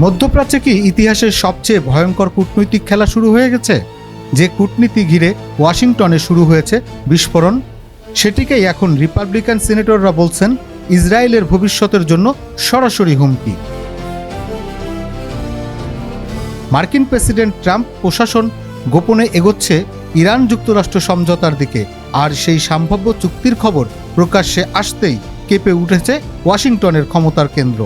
মধ্যপ্রাচ্যে কি ইতিহাসের সবচেয়ে ভয়ঙ্কর কূটনৈতিক খেলা শুরু হয়ে গেছে? যে কূটনীতি ঘিরে ওয়াশিংটনে শুরু হয়েছে বিস্ফোরণ, সেটিকেই এখন রিপাবলিকান সিনেটররা বলছেন ইসরায়েলের ভবিষ্যতের জন্য সরাসরি হুমকি। মার্কিন প্রেসিডেন্ট ট্রাম্প প্রশাসন গোপনে এগোচ্ছে ইরান যুক্তরাষ্ট্র সমঝোতার দিকে, আর সেই সম্ভাব্য চুক্তির খবর প্রকাশ্যে আসতেই কেঁপে উঠেছে ওয়াশিংটনের ক্ষমতার কেন্দ্র।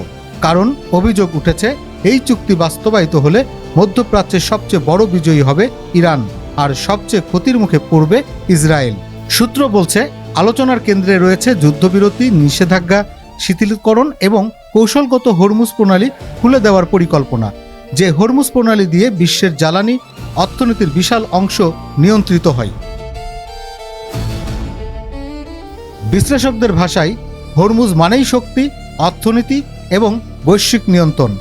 কারণ অভিযোগ উঠেছে, এই চুক্তি বাস্তবায়িত হলে মধ্যপ্রাচ্যের সবচেয়ে বড় বিজয়ী হবে ইরান, আর সবচেয়ে ক্ষতির মুখে পড়বে ইসরায়েল। সূত্র বলছে, আলোচনার কেন্দ্রে রয়েছে যুদ্ধবিরতি, নিষেধাজ্ঞা শিথিলকরণ এবং কৌশলগত হরমুজ প্রণালী খুলে দেওয়ার পরিকল্পনা, যে হরমুজ প্রণালী দিয়ে বিশ্বের জ্বালানি অর্থনীতির বিশাল অংশ নিয়ন্ত্রিত হয়। বিশ্লেষকদের ভাষায় হরমুজ মানেই শক্তি, অর্থনীতি এবং বৈশ্বিক নিয়ন্ত্রণ।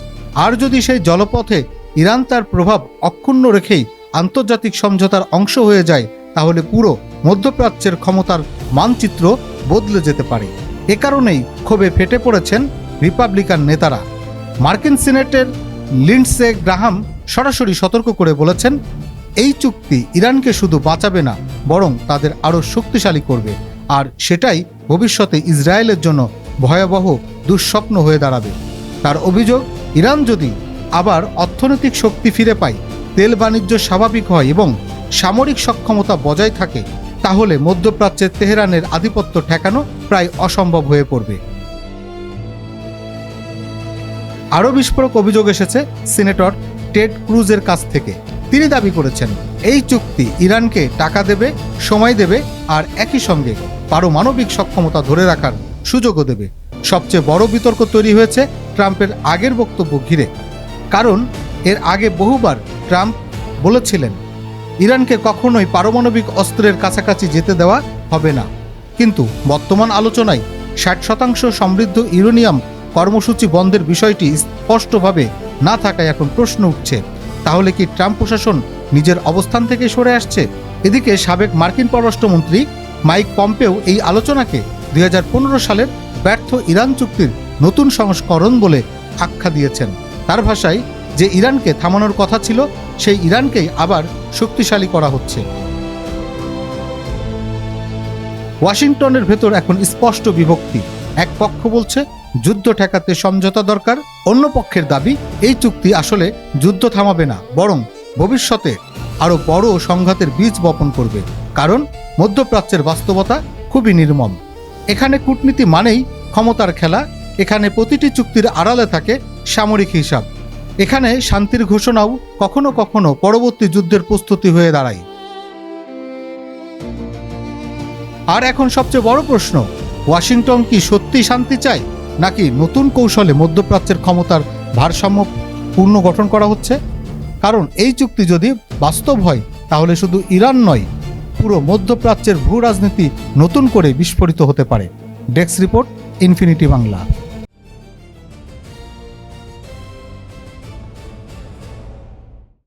আর যদি সেই জলপথে ইরান তার প্রভাব অক্ষুণ্ণ রেখেই আন্তর্জাতিক সমঝোতার অংশ হয়ে যায়, তাহলে পুরো মধ্যপ্রাচ্যের ক্ষমতার মানচিত্র বদলে যেতে পারে। এ কারণেই ক্ষোভে ফেটে পড়েছেন রিপাবলিকান নেতারা। মার্কিন সিনেটের লিন্ডসে গ্রাহাম সরাসরি সতর্ক করে বলেছেন, এই চুক্তি ইরানকে শুধু বাঁচাবে না, বরং তাদের আরও শক্তিশালী করবে, আর সেটাই ভবিষ্যতে ইসরায়েলের জন্য ভয়াবহ দুঃস্বপ্ন হয়ে দাঁড়াবে। তার অভিযোগ, ইরান যদি আবার অর্থনৈতিক শক্তি ফিরে পায়, তেল বাণিজ্য স্বাভাবিক হয় এবং সামরিক সক্ষমতা বজায় থাকে, তাহলে মধ্যপ্রাচ্যের তেহরানের আধিপত্য ঠেকানো প্রায় অসম্ভব হয়ে পড়বে। আরও বিস্ফোরক অভিযোগ এসেছে সিনেটর টেড ক্রুজের কাছ থেকে। তিনি দাবি করেছেন, এই চুক্তি ইরানকে টাকা দেবে, সময় দেবে, আর একই সঙ্গে পারমাণবিক সক্ষমতা ধরে রাখার সুযোগও দেবে। সবচেয়ে বড় বিতর্ক তৈরি হয়েছে ট্রাম্পের আগের বক্তব্য ঘিরে। কারণ এর আগে বহুবার ট্রাম্প বলেছিলেন, ইরানকে কখনোই পারমাণবিক অস্ত্রের কাছাকাছি যেতে দেওয়া হবে না। কিন্তু বর্তমান আলোচনায় 60% সমৃদ্ধ ইউরেনিয়াম কর্মসূচি বন্ধের বিষয়টি স্পষ্টভাবে না থাকায় এখন প্রশ্ন উঠছে, তাহলে কি ট্রাম্প প্রশাসন নিজের অবস্থান থেকে সরে আসছে? এদিকে সাবেক মার্কিন পররাষ্ট্রমন্ত্রী মাইক পম্পেও এই আলোচনাকে 2015 সালের ব্যর্থ ইরান চুক্তির নতুন সংস্করণ বলে আখ্যা দিয়েছেন। তার ভাষায়, যে ইরানকে থামানোর কথা ছিল, সেই ইরানকেই আবার শক্তিশালী করা হচ্ছে। ওয়াশিংটনের ভেতর এখন স্পষ্ট বিভক্তি। এক পক্ষ বলছে যুদ্ধ ঠেকাতে সমঝোতা দরকার, অন্য পক্ষের দাবি এই চুক্তি আসলে যুদ্ধ থামাবে না, বরং ভবিষ্যতে আরও বড় সংঘাতের বীজ বপন করবে। কারণ মধ্যপ্রাচ্যের বাস্তবতা খুবই নির্মম। এখানে কূটনীতি মানেই ক্ষমতার খেলা, এখানে প্রতিটি চুক্তির আড়ালে থাকে সামরিক হিসাব, এখানে শান্তির ঘোষণাও কখনো কখনো পরবর্তী যুদ্ধের প্রস্তুতি হয়ে দাঁড়ায়। আর এখন সবচেয়ে বড় প্রশ্ন, ওয়াশিংটন কি সত্যি শান্তি চায়, নাকি নতুন কৌশলে মধ্যপ্রাচ্যের ক্ষমতার ভারসাম্য পুনর্গঠন করা হচ্ছে? কারণ এই চুক্তি যদি বাস্তব হয়, তাহলে শুধু ইরান নয়, পুরো মধ্যপ্রাচ্যের ভূ রাজনীতি নতুন করে বিস্ফোরিত হতে পারে। Desk report, infinity Bangla.